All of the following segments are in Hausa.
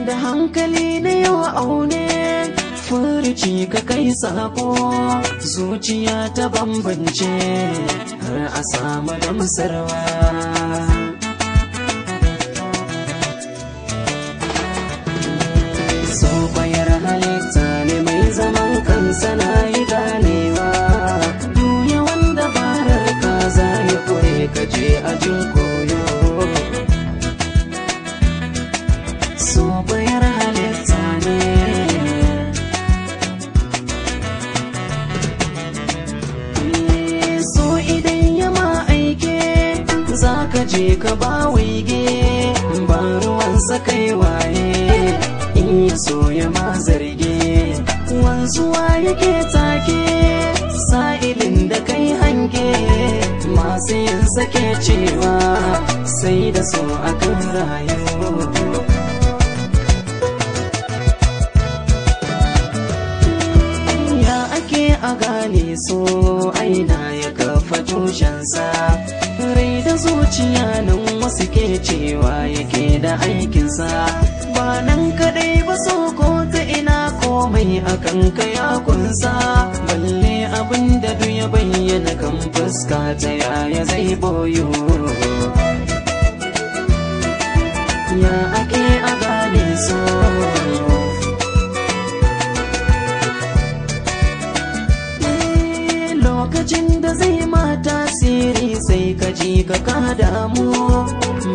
da hankali na yau aune furci ka kai sako zuciya ta bambance har a samu damsarwa so bayar halitta ne mai zaman kansa na yi ganewa duniya wanda barar ka za ya kure ka je ajin koyo so bayar halitta ne so idan ya ma aike za ka je ka ba waige ba ruwansa kai waye in ya so ya ma zarge wanzuwa yake take sa'ilin da kai hange masu yin sake cewa sai da so akan rayu a gane so aina ya kafa tushensa rai da zuciya nan wasu ke cewa yake da aikinsa ba nan kadai ba so ko ta ina komai akan ya kunsa balle abin da duk ya bayyana kan fuska ta yaya zai boyo ya ake a gane so lokacin da zai ma tasiri sai ka ji ka damu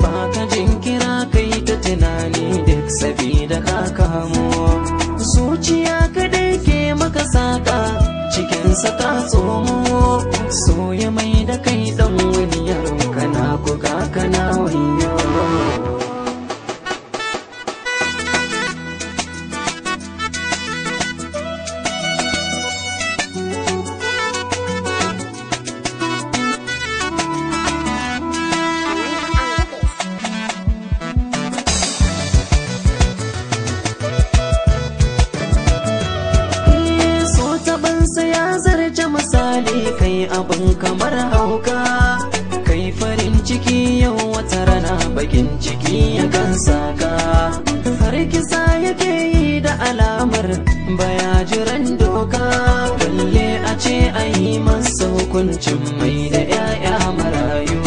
ba ka jinkira kai ta tunani duk sabida ka kamo zuciya kadai ke maka saka cikinsa ka tsomo so ya mai da kai dan wani yaro kana kuka kana wayo ya zarce misali kai abin kamar hauka kai farin ciki yau wata rana bakin ciki ya kan saka har kisa yake yi da alamar baya jiran doka balle a ce a yi masa hukuncin mai da 'ya'ya marayu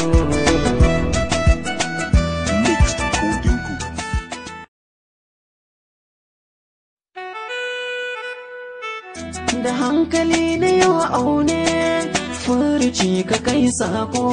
da hankali na yau aune furci ka kai sako